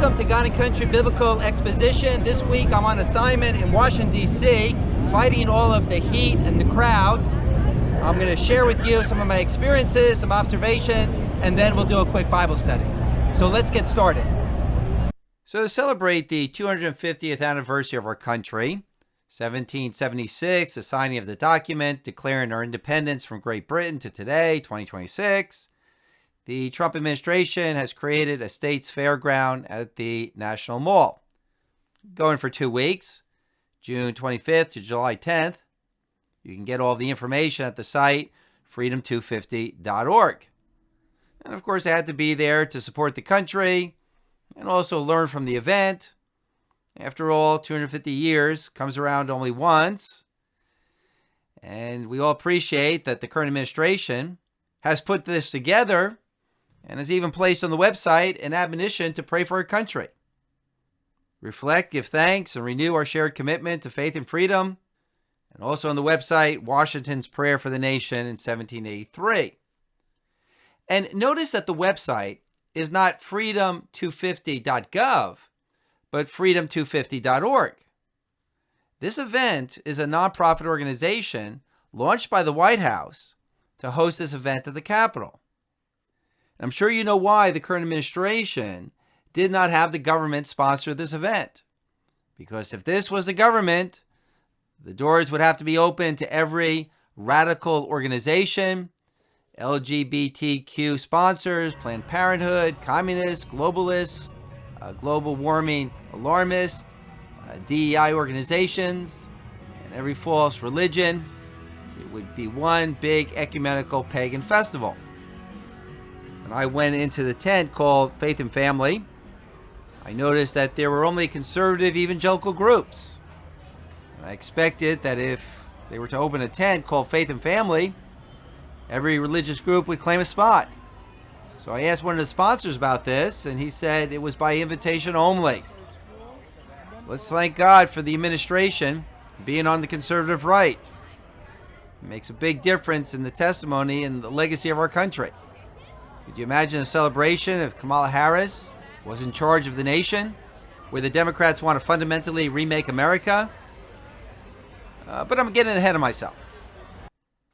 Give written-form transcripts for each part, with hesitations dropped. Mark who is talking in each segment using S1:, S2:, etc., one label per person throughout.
S1: Welcome to God and Country Biblical Exposition. This week I'm on assignment in Washington, D.C., fighting all of the heat and the crowds. I'm going to share with you some of my experiences, some observations, and then we'll do a quick Bible study. So let's get started. So to celebrate the 250th anniversary of our country, 1776, the signing of the document declaring our independence from Great Britain to today, 2026, the Trump administration has created a state's fairground at the National Mall. Going for 2 weeks, June 25th to July 10th. You can get all the information at the site, freedom250.org. And of course, I had to be there to support the country and also learn from the event. After all, 250 years comes around only once. And we all appreciate that the current administration has put this together and has even placed on the website an admonition to pray for our country. Reflect, give thanks, and renew our shared commitment to faith and freedom. And also on the website, Washington's Prayer for the Nation in 1783. And notice that the website is not freedom250.gov, but freedom250.org. This event is a nonprofit organization launched by the White House to host this event at the Capitol. I'm sure you know why the current administration did not have the government sponsor this event. Because if this was the government, the doors would have to be open to every radical organization, LGBTQ sponsors, Planned Parenthood, communists, globalists, global warming alarmists, DEI organizations, and every false religion. It would be one big ecumenical pagan festival. When I went into the tent called Faith and Family, I noticed that there were only conservative evangelical groups. And I expected that if they were to open a tent called Faith and Family, every religious group would claim a spot. So I asked one of the sponsors about this, and he said it was by invitation only. So let's thank God for the administration being on the conservative right. It makes a big difference in the testimony and the legacy of our country. Could you imagine a celebration if Kamala Harris was in charge of the nation, where the Democrats want to fundamentally remake America? But I'm getting ahead of myself.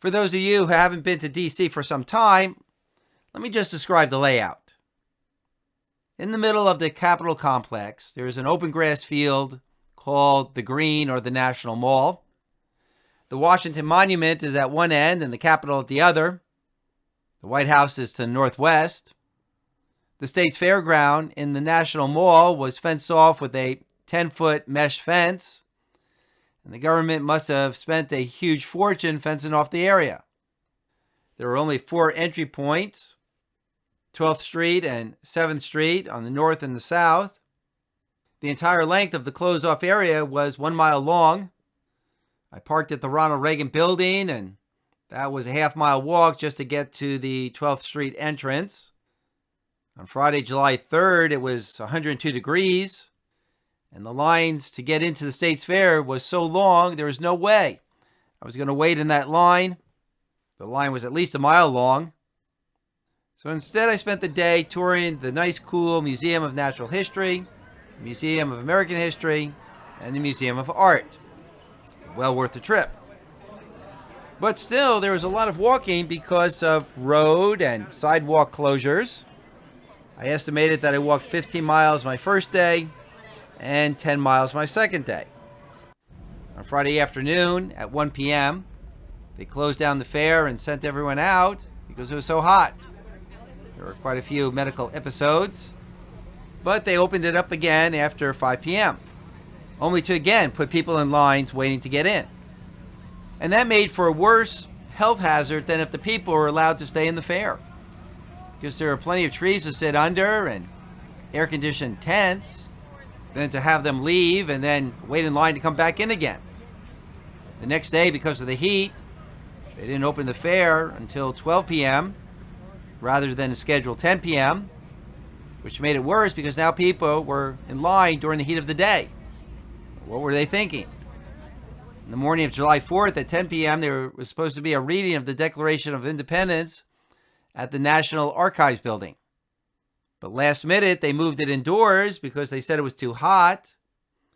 S1: For those of you who haven't been to D.C. for some time, let me just describe the layout. In the middle of the Capitol complex, there is an open grass field called the Green or the National Mall. The Washington Monument is at one end and the Capitol at the other. The White House is to the northwest. The state's fairground in the National Mall was fenced off with a 10-foot mesh fence, and the government must have spent a huge fortune fencing off the area. There were only 4 entry points, 12th Street and 7th Street on the north and the south. The entire length of the closed-off area was 1 mile long. I parked at the Ronald Reagan building, and that was a half-mile walk just to get to the 12th Street entrance. On Friday, July 3rd, it was 102 degrees, and the lines to get into the State's Fair was so long, there was no way I was going to wait in that line. The line was at least a mile long. So instead, I spent the day touring the nice, cool Museum of Natural History, the Museum of American History, and the Museum of Art. Well worth the trip. But still, there was a lot of walking because of road and sidewalk closures. I estimated that I walked 15 miles my first day and 10 miles my second day. On Friday afternoon at 1 p.m., they closed down the fair and sent everyone out because it was so hot. There were quite a few medical episodes, but they opened it up again after 5 p.m., only to again put people in lines waiting to get in. And that made for a worse health hazard than if the people were allowed to stay in the fair, because there are plenty of trees to sit under and air-conditioned tents, than to have them leave and then wait in line to come back in again. The next day, because of the heat, they didn't open the fair until 12 p.m. rather than scheduled 10 p.m., which made it worse because now people were in line during the heat of the day. What were they thinking? In the morning of July 4th at 10 p.m., there was supposed to be a reading of the Declaration of Independence at the National Archives building. But last minute, they moved it indoors because they said it was too hot.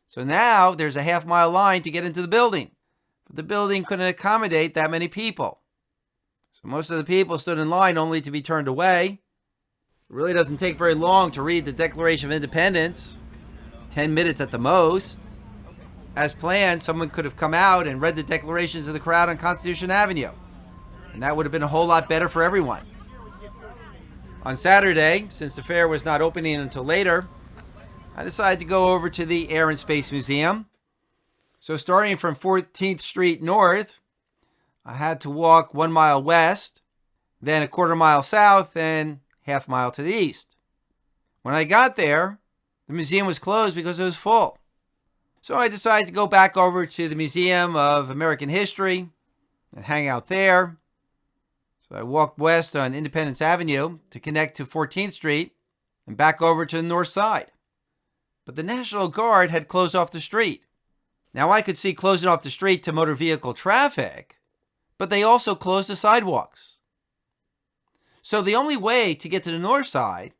S1: So now there's a half-mile line to get into the building. But the building couldn't accommodate that many people. So most of the people stood in line only to be turned away. It really doesn't take very long to read the Declaration of Independence. 10 minutes at the most. As planned, someone could have come out and read the declaration to the crowd on Constitution Avenue. And that would have been a whole lot better for everyone. On Saturday, since the fair was not opening until later, I decided to go over to the Air and Space Museum. So starting from 14th Street North, I had to walk 1 mile west, then a quarter mile south, and half mile to the east. When I got there, the museum was closed because it was full. So I decided to go back over to the Museum of American History and hang out there. So I walked west on Independence Avenue to connect to 14th Street and back over to the north side. But the National Guard had closed off the street. Now I could see closing off the street to motor vehicle traffic, but they also closed the sidewalks. So the only way to get to the north side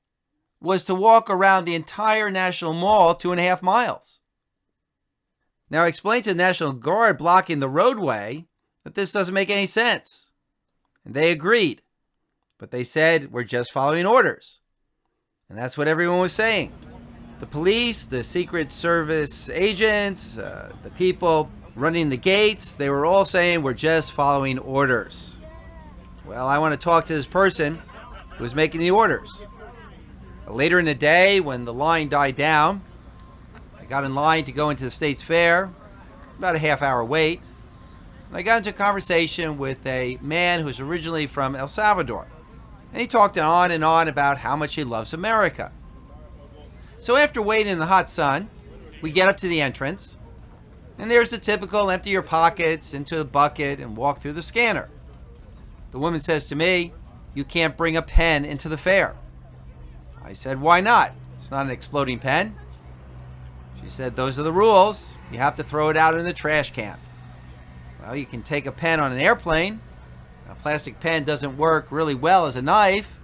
S1: was to walk around the entire National Mall 2.5 miles. Now I explained to the National Guard blocking the roadway that this doesn't make any sense. And they agreed. But they said, we're just following orders. And that's what everyone was saying. The police, the Secret Service agents, the people running the gates, they were all saying, we're just following orders. Well, I want to talk to this person who was making the orders. Later in the day, when the line died down, I got in line to go into the State's Fair, about a half-hour wait. And I got into a conversation with a man who's originally from El Salvador. And he talked on and on about how much he loves America. So after waiting in the hot sun, we get up to the entrance, and there's the typical empty your pockets into a bucket and walk through the scanner. The woman says to me, you can't bring a pen into the fair. I said, why not? It's not an exploding pen. She said, those are the rules. You have to throw it out in the trash can. Well, you can take a pen on an airplane. A plastic pen doesn't work really well as a knife.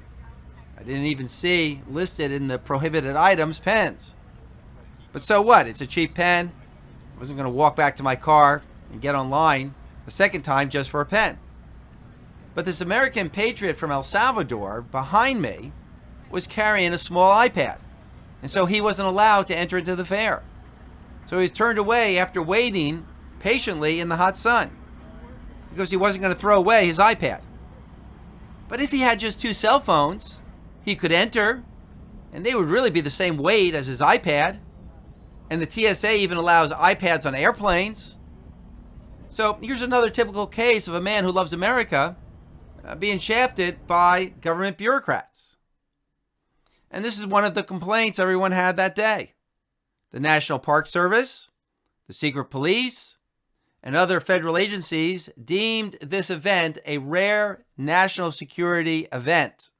S1: I didn't even see listed in the prohibited items pens. But so what? It's a cheap pen. I wasn't going to walk back to my car and get online a second time just for a pen. But this American patriot from El Salvador behind me was carrying a small iPad. And so he wasn't allowed to enter into the fair. So he was turned away after waiting patiently in the hot sun because he wasn't going to throw away his iPad. But if he had just 2 cell phones, he could enter, and they would really be the same weight as his iPad. And the TSA even allows iPads on airplanes. So here's another typical case of a man who loves America being shafted by government bureaucrats. And this is one of the complaints everyone had that day. The National Park Service, the Secret Police, and other federal agencies deemed this event a rare national security event,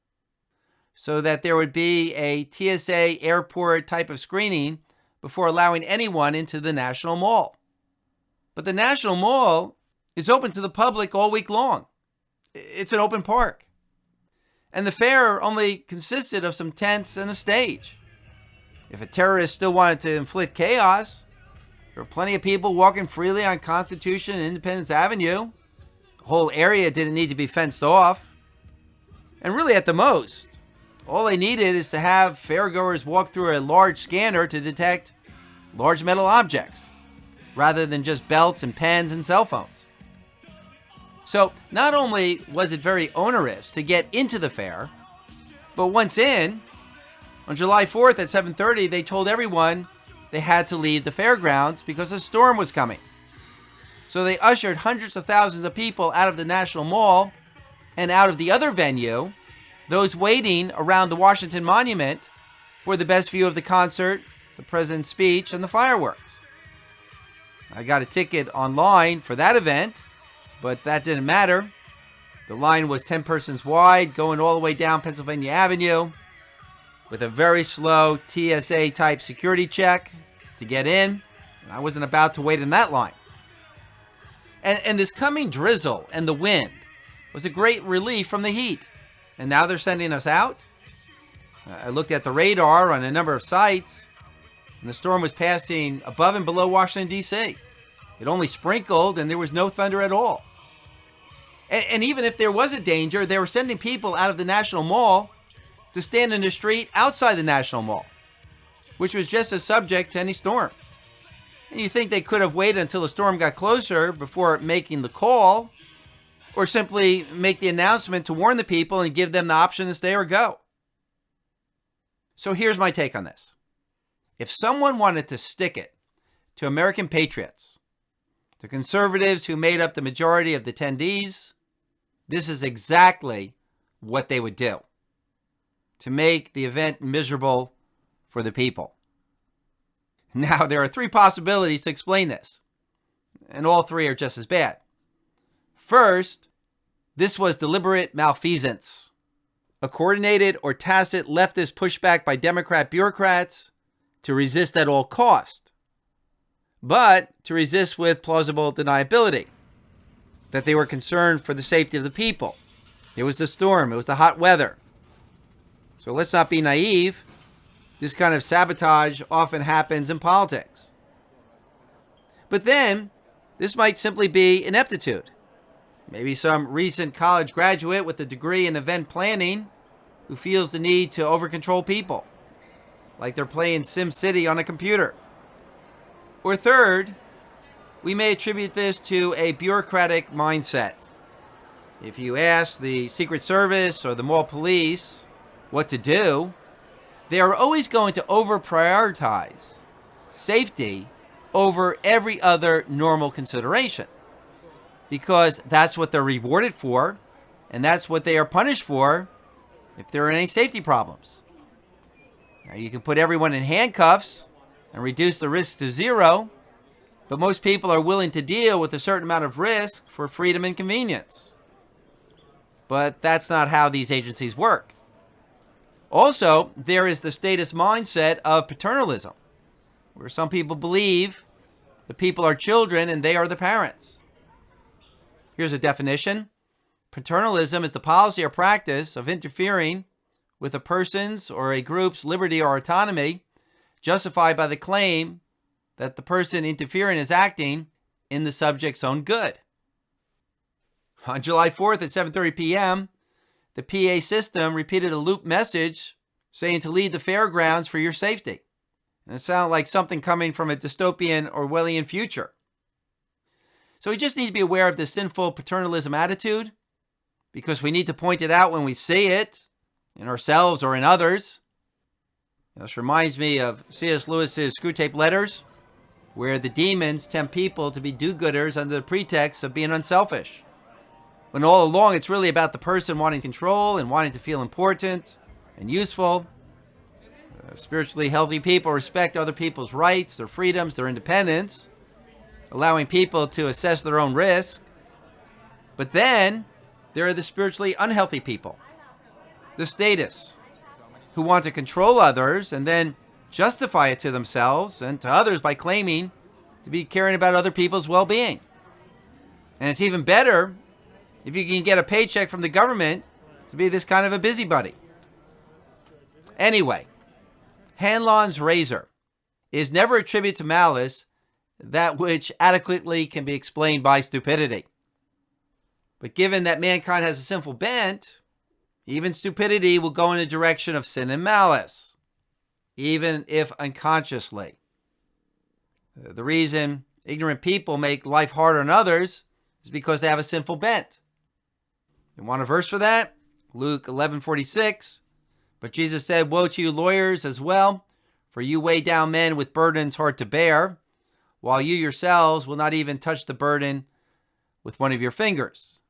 S1: so that there would be a TSA airport type of screening before allowing anyone into the National Mall. But the National Mall is open to the public all week long. It's an open park. And the fair only consisted of some tents and a stage. If a terrorist still wanted to inflict chaos, there were plenty of people walking freely on Constitution and Independence Avenue. The whole area didn't need to be fenced off. And really, at the most, all they needed is to have fairgoers walk through a large scanner to detect large metal objects, rather than just belts and pens and cell phones. So not only was it very onerous to get into the fair, but once in, on July 4th at 7:30, they told everyone they had to leave the fairgrounds because a storm was coming. So they ushered hundreds of thousands of people out of the National Mall and out of the other venue, those waiting around the Washington Monument for the best view of the concert, the president's speech, and the fireworks. I got a ticket online for that event, but that didn't matter. The line was 10 persons wide, going all the way down Pennsylvania Avenue, with a very slow TSA-type security check to get in. And I wasn't about to wait in that line. And this coming drizzle and the wind was a great relief from the heat. And now they're sending us out? I looked at the radar on a number of sites, and the storm was passing above and below Washington, D.C. It only sprinkled, and there was no thunder at all. And even if there was a danger, they were sending people out of the National Mall to stand in the street outside the National Mall, which was just as subject to any storm. And you think they could have waited until the storm got closer before making the call, or simply make the announcement to warn the people and give them the option to stay or go. So here's my take on this. If someone wanted to stick it to American Patriots, the conservatives who made up the majority of the attendees, this is exactly what they would do to make the event miserable for the people. Now, there are three possibilities to explain this, and all three are just as bad. First, this was deliberate malfeasance, a coordinated or tacit leftist pushback by Democrat bureaucrats to resist at all cost, but to resist with plausible deniability, that they were concerned for the safety of the people. It was the storm. It was the hot weather. So let's not be naive. This kind of sabotage often happens in politics. But then, this might simply be ineptitude. Maybe some recent college graduate with a degree in event planning who feels the need to over-control people, like they're playing SimCity on a computer. Or third, we may attribute this to a bureaucratic mindset. If you ask the Secret Service or the mall police what to do, they are always going to over-prioritize safety over every other normal consideration, because that's what they're rewarded for, and that's what they are punished for if there are any safety problems. Now, you can put everyone in handcuffs and reduce the risk to zero, but most people are willing to deal with a certain amount of risk for freedom and convenience. But that's not how these agencies work. Also, there is the statist mindset of paternalism, where some people believe the people are children and they are the parents. Here's a definition. Paternalism is the policy or practice of interfering with a person's or a group's liberty or autonomy, justified by the claim that the person interfering is acting in the subject's own good. On July 4th at 7:30 p.m., the PA system repeated a loop message saying to leave the fairgrounds for your safety. And it sounded like something coming from a dystopian Orwellian future. So we just need to be aware of this sinful paternalism attitude, because we need to point it out when we see it, in ourselves or in others. This reminds me of C.S. Lewis's Screwtape Letters, where the demons tempt people to be do-gooders under the pretext of being unselfish, when all along it's really about the person wanting control and wanting to feel important and useful. Spiritually healthy people respect other people's rights, their freedoms, their independence, allowing people to assess their own risk. But then there are the spiritually unhealthy people, the statists, who want to control others and then justify it to themselves and to others by claiming to be caring about other people's well-being. And it's even better if you can get a paycheck from the government to be this kind of a busybody. Anyway, Hanlon's razor is never a tribute to malice, that which adequately can be explained by stupidity. But given that mankind has a sinful bent, even stupidity will go in the direction of sin and malice, even if unconsciously. The reason ignorant people make life harder on others is because they have a sinful bent. You want a verse for that? Luke 11:46. But Jesus said, "Woe to you lawyers as well, for you weigh down men with burdens hard to bear, while you yourselves will not even touch the burden with one of your fingers."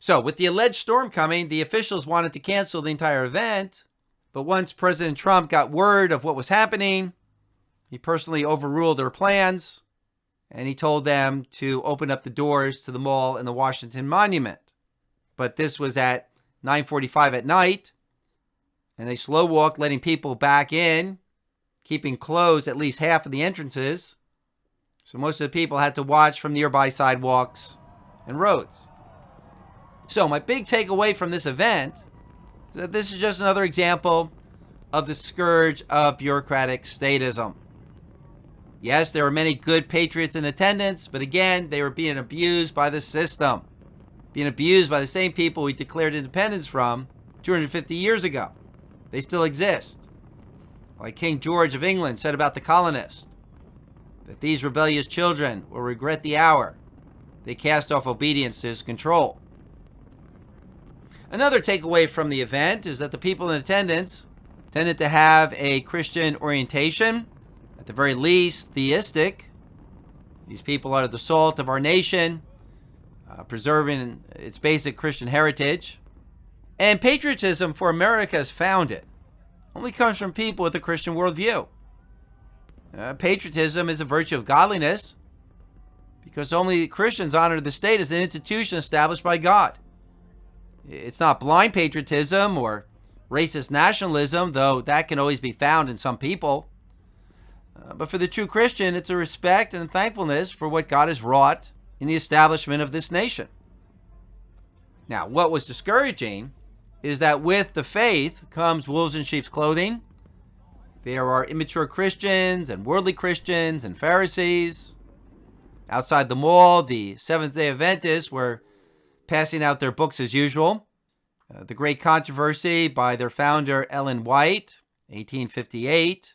S1: So, with the alleged storm coming, the officials wanted to cancel the entire event. But once President Trump got word of what was happening, he personally overruled their plans, and he told them to open up the doors to the mall and the Washington Monument. But this was at 9:45 at night, and they slow walked, letting people back in, keeping closed at least half of the entrances. So most of the people had to watch from nearby sidewalks and roads. So my big takeaway from this event So this is just another example of the scourge of bureaucratic statism. Yes, there were many good patriots in attendance, but again, they were being abused by the system, being abused by the same people we declared independence from 250 years ago. They still exist. Like King George of England said about the colonists, that these rebellious children will regret the hour they cast off obedience to his control. Another takeaway from the event is that the people in attendance tended to have a Christian orientation, at the very least theistic. These people are the salt of our nation, preserving its basic Christian heritage. And patriotism for America's founded only comes from people with a Christian worldview. Patriotism is a virtue of godliness because only Christians honor the state as an institution established by God. It's not blind patriotism or racist nationalism, though that can always be found in some people. But for the true Christian, it's a respect and thankfulness for what God has wrought in the establishment of this nation. Now, what was discouraging is that with the faith comes wolves in sheep's clothing. There are immature Christians and worldly Christians and Pharisees. Outside the mall, the Seventh-day Adventists were passing out their books as usual. The Great Controversy by their founder, Ellen White, 1858,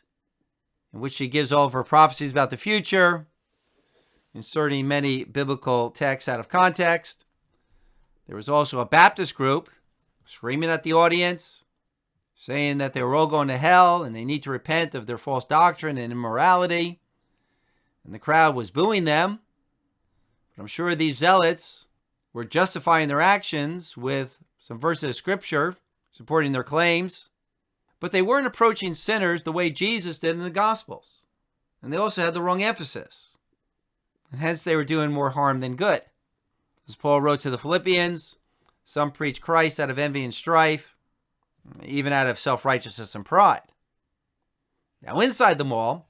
S1: in which she gives all of her prophecies about the future, inserting many biblical texts out of context. There was also a Baptist group screaming at the audience, saying that they were all going to hell and they need to repent of their false doctrine and immorality. And the crowd was booing them. But I'm sure these zealots were justifying their actions with some verses of scripture supporting their claims. But they weren't approaching sinners the way Jesus did in the Gospels. And they also had the wrong emphasis. And hence they were doing more harm than good. As Paul wrote to the Philippians, some preach Christ out of envy and strife, even out of self-righteousness and pride. Now inside the mall,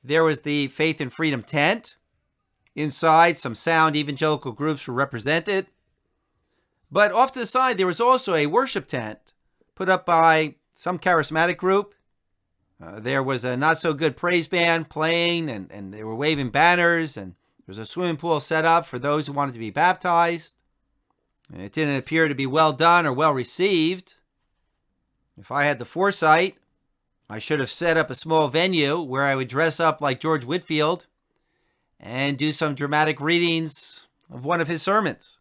S1: there was the Faith and Freedom tent. Inside, some sound evangelical groups were represented. But off to the side, there was also a worship tent put up by some charismatic group. There was a not-so-good praise band playing, and they were waving banners, and there was a swimming pool set up for those who wanted to be baptized. And it didn't appear to be well done or well received. If I had the foresight, I should have set up a small venue where I would dress up like George Whitefield and do some dramatic readings of one of his sermons.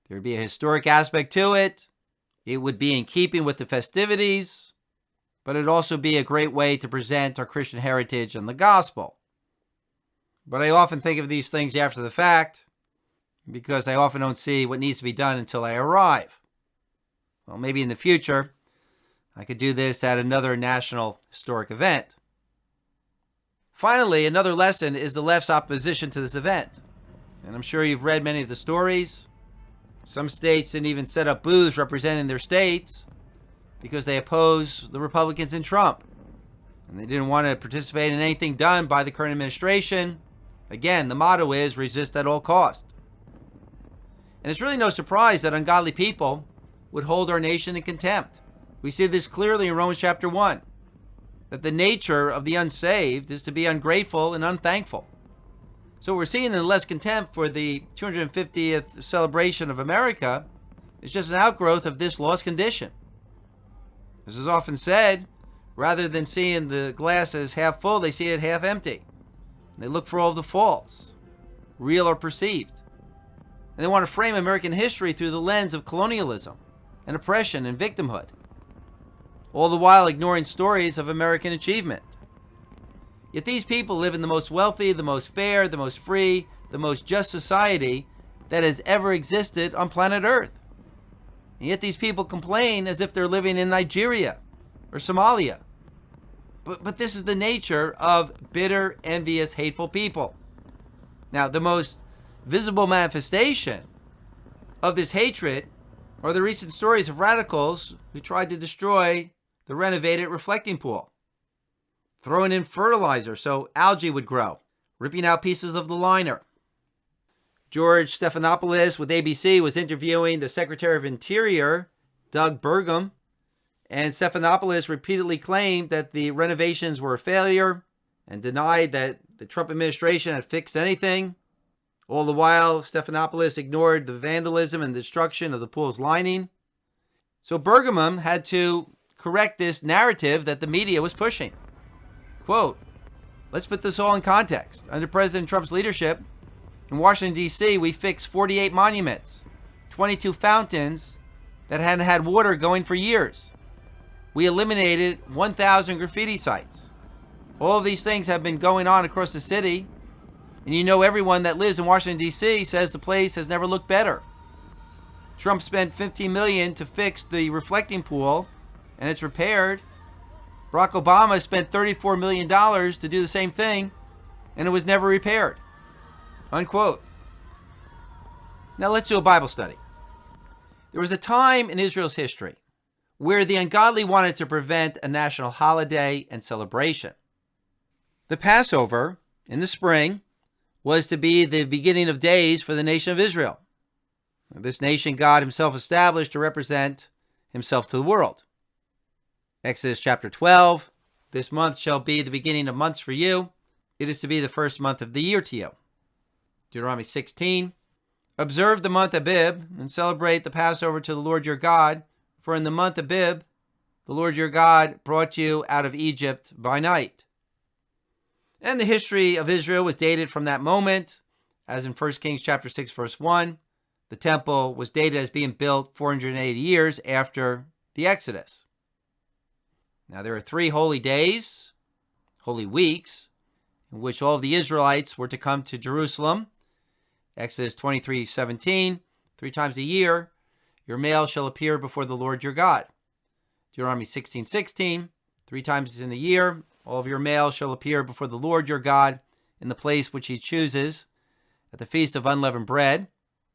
S1: There would be a historic aspect to it. It would be in keeping with the festivities, but it'd also be a great way to present our Christian heritage and the gospel. But I often think of these things after the fact because I often don't see what needs to be done until I arrive. Well, maybe in the future, I could do this at another national historic event. Finally, another lesson is the left's opposition to this event. And I'm sure you've read many of the stories. Some states didn't even set up booths representing their states because they oppose the Republicans and Trump. And they didn't want to participate in anything done by the current administration. Again, the motto is resist at all costs. And it's really no surprise that ungodly people would hold our nation in contempt. We see this clearly in Romans chapter 1, that the nature of the unsaved is to be ungrateful and unthankful. So what we're seeing in the left's contempt for the 250th celebration of America is just an outgrowth of this lost condition. As is often said, rather than seeing the glass as half full, they see it half empty. And they look for all of the faults, real or perceived. And they want to frame American history through the lens of colonialism and oppression and victimhood, all the while ignoring stories of American achievement. Yet these people live in the most wealthy, the most fair, the most free, the most just society that has ever existed on planet Earth. And yet these people complain as if they're living in Nigeria or Somalia. But this is the nature of bitter, envious, hateful people. Now, the most visible manifestation of this hatred are the recent stories of radicals who tried to destroy the renovated reflecting pool, throwing in fertilizer so algae would grow, ripping out pieces of the liner. George Stephanopoulos with ABC was interviewing the Secretary of Interior, Doug Burgum and Stephanopoulos repeatedly claimed that the renovations were a failure and denied that the Trump administration had fixed anything. All the while, Stephanopoulos ignored the vandalism and destruction of the pool's lining. So Burgum had to correct this narrative that the media was pushing. Quote, let's put this all in context. Under President Trump's leadership, in Washington, D.C., we fixed 48 monuments, 22 fountains that hadn't had water going for years. We eliminated 1,000 graffiti sites. All of these things have been going on across the city, and you know everyone that lives in Washington, D.C. says the place has never looked better. Trump spent $15 million to fix the reflecting pool, and it's repaired. Barack Obama spent $34 million to do the same thing, and it was never repaired. Unquote. Now let's do a Bible study. There was a time in Israel's history where the ungodly wanted to prevent a national holiday and celebration. The Passover in the spring was to be the beginning of days for the nation of Israel. This nation God himself established to represent himself to the world. Exodus chapter 12, this month shall be the beginning of months for you. It is to be the first month of the year to you. Deuteronomy 16, observe the month Abib and celebrate the Passover to the Lord your God. For in the month Abib, the Lord your God brought you out of Egypt by night. And the history of Israel was dated from that moment, as in 1 Kings chapter 6, verse 1. The temple was dated as being built 480 years after the Exodus. Now there are 3 holy days, holy weeks, in which all of the Israelites were to come to Jerusalem. Exodus 23:17, 3 times a year, your male shall appear before the Lord your God. Deuteronomy 16:16, 3 times in a year, all of your males shall appear before the Lord your God in the place which he chooses, at the feast of unleavened bread,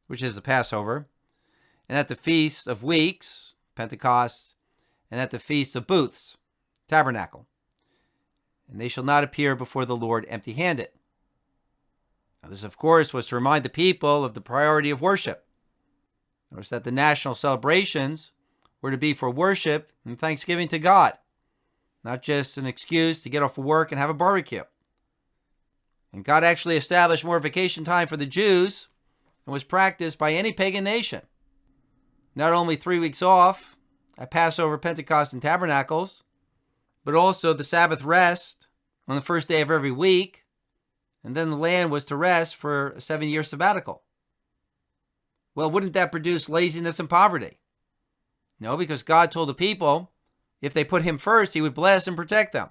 S1: which is the Passover, and at the feast of weeks, Pentecost, and at the feast of booths, Tabernacle. And they shall not appear before the Lord empty-handed. Now, this, of course, was to remind the people of the priority of worship. Notice that the national celebrations were to be for worship and thanksgiving to God, not just an excuse to get off of work and have a barbecue. And God actually established more vacation time for the Jews and was practiced by any pagan nation. Not only 3 weeks off at Passover, Pentecost, and Tabernacles, but also the Sabbath rest on the first day of every week, and then the land was to rest for a 7-year sabbatical. Well, wouldn't that produce laziness and poverty? No, because God told the people if they put him first, he would bless and protect them.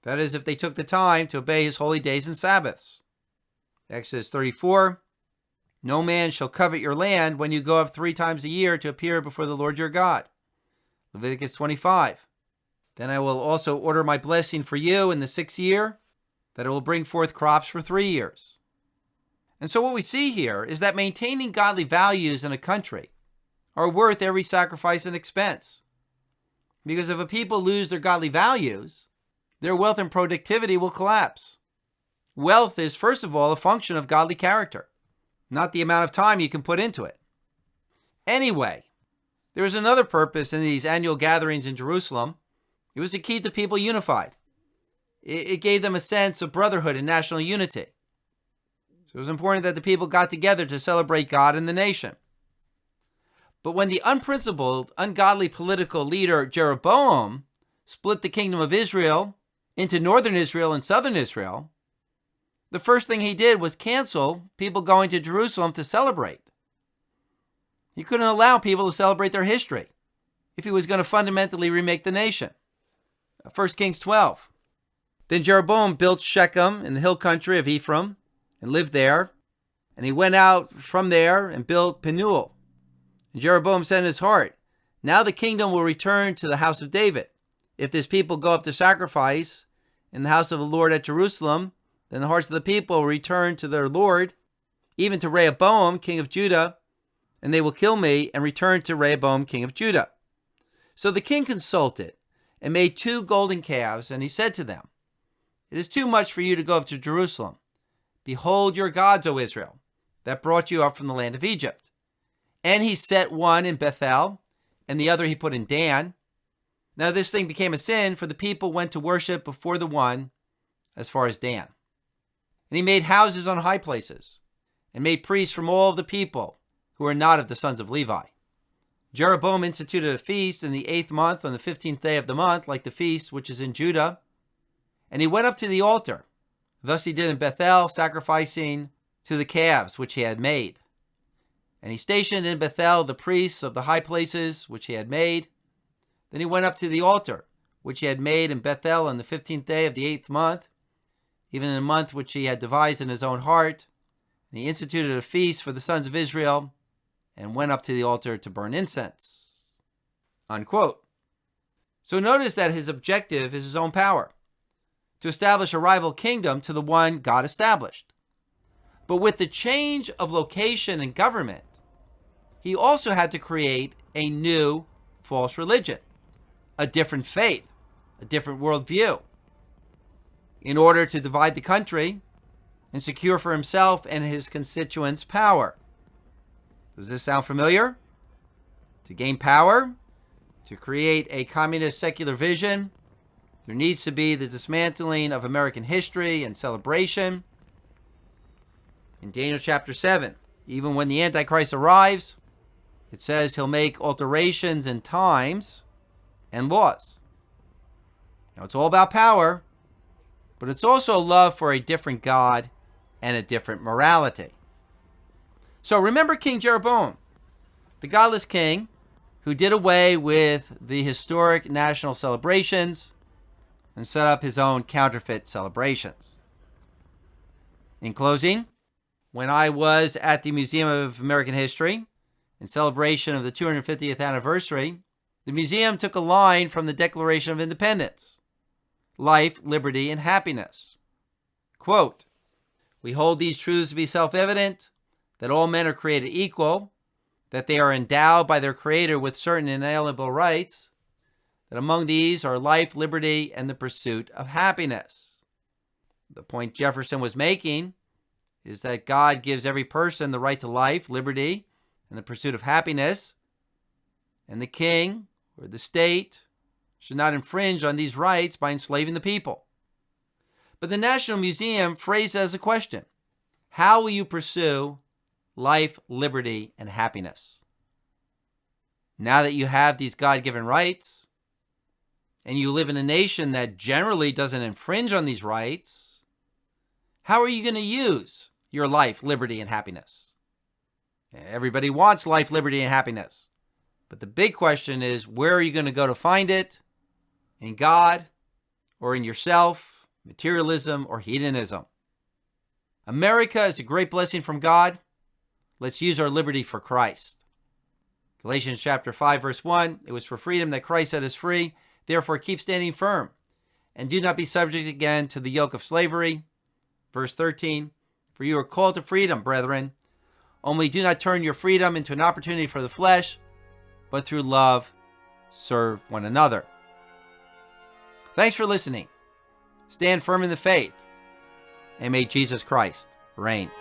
S1: That is, if they took the time to obey his holy days and Sabbaths. Exodus 34, no man shall covet your land when you go up 3 times a year to appear before the Lord your God. Leviticus 25, then I will also order my blessing for you in the 6th year, that it will bring forth crops for 3 years. And so what we see here is that maintaining godly values in a country are worth every sacrifice and expense. Because if a people lose their godly values, their wealth and productivity will collapse. Wealth is, first of all, a function of godly character, not the amount of time you can put into it. Anyway, there is another purpose in these annual gatherings in Jerusalem. It was to keep the people unified. It gave them a sense of brotherhood and national unity. So it was important that the people got together to celebrate God and the nation. But when the unprincipled, ungodly political leader Jeroboam split the kingdom of Israel into northern Israel and southern Israel, the first thing he did was cancel people going to Jerusalem to celebrate. He couldn't allow people to celebrate their history if he was going to fundamentally remake the nation. 1 Kings 12. Then Jeroboam built Shechem in the hill country of Ephraim and lived there. And he went out from there and built Penuel. And Jeroboam said in his heart, now the kingdom will return to the house of David. If this people go up to sacrifice in the house of the Lord at Jerusalem, then the hearts of the people will return to their Lord, even to Rehoboam, king of Judah, and they will kill me and return to Rehoboam, king of Judah. So the king consulted and made 2 golden calves, and he said to them, it is too much for you to go up to Jerusalem. Behold your gods, O Israel, that brought you up from the land of Egypt. And he set one in Bethel and the other he put in Dan. Now this thing became a sin, for the people went to worship before the one as far as Dan. And he made houses on high places, and made priests from all of the people who were not of the sons of Levi. Jeroboam instituted a feast in the 8th month on the 15th day of the month, like the feast which is in Judah. And he went up to the altar. Thus he did in Bethel, sacrificing to the calves which he had made. And he stationed in Bethel the priests of the high places which he had made. Then he went up to the altar which he had made in Bethel on the 15th day of the 8th month, even in the month which he had devised in his own heart. And he instituted a feast for the sons of Israel, and went up to the altar to burn incense. Unquote. So notice that his objective is his own power, to establish a rival kingdom to the one God established. But with the change of location and government, he also had to create a new false religion, a different faith, a different worldview, in order to divide the country and secure for himself and his constituents power. Does this sound familiar? To gain power, to create a communist secular vision, there needs to be the dismantling of American history and celebration. In Daniel chapter 7, even when the Antichrist arrives, it says he'll make alterations in times and laws. Now, it's all about power, but it's also love for a different God and a different morality. So remember King Jeroboam, the godless king who did away with the historic national celebrations and set up his own counterfeit celebrations. In closing, when I was at the Museum of American History in celebration of the 250th anniversary, the museum took a line from the Declaration of Independence: life, liberty, and happiness. Quote, "We hold these truths to be self-evident, that all men are created equal, that they are endowed by their Creator with certain inalienable rights, that among these are life, liberty, and the pursuit of happiness." The point Jefferson was making is that God gives every person the right to life, liberty, and the pursuit of happiness, and the king or the state should not infringe on these rights by enslaving the people. But the National Museum phrased it as a question: how will you pursue life, liberty, and happiness? Now that you have these God-given rights, and you live in a nation that generally doesn't infringe on these rights, how are you going to use your life, liberty, and happiness? Everybody wants life, liberty, and happiness. But the big question is, where are you going to go to find it? In God, or in yourself, materialism, or hedonism? America is a great blessing from God. Let's use our liberty for Christ. Galatians chapter 5, verse 1, "It was for freedom that Christ set us free. Therefore keep standing firm, and do not be subject again to the yoke of slavery." Verse 13, "For you are called to freedom, brethren. Only do not turn your freedom into an opportunity for the flesh, but through love serve one another." Thanks for listening. Stand firm in the faith, and may Jesus Christ reign.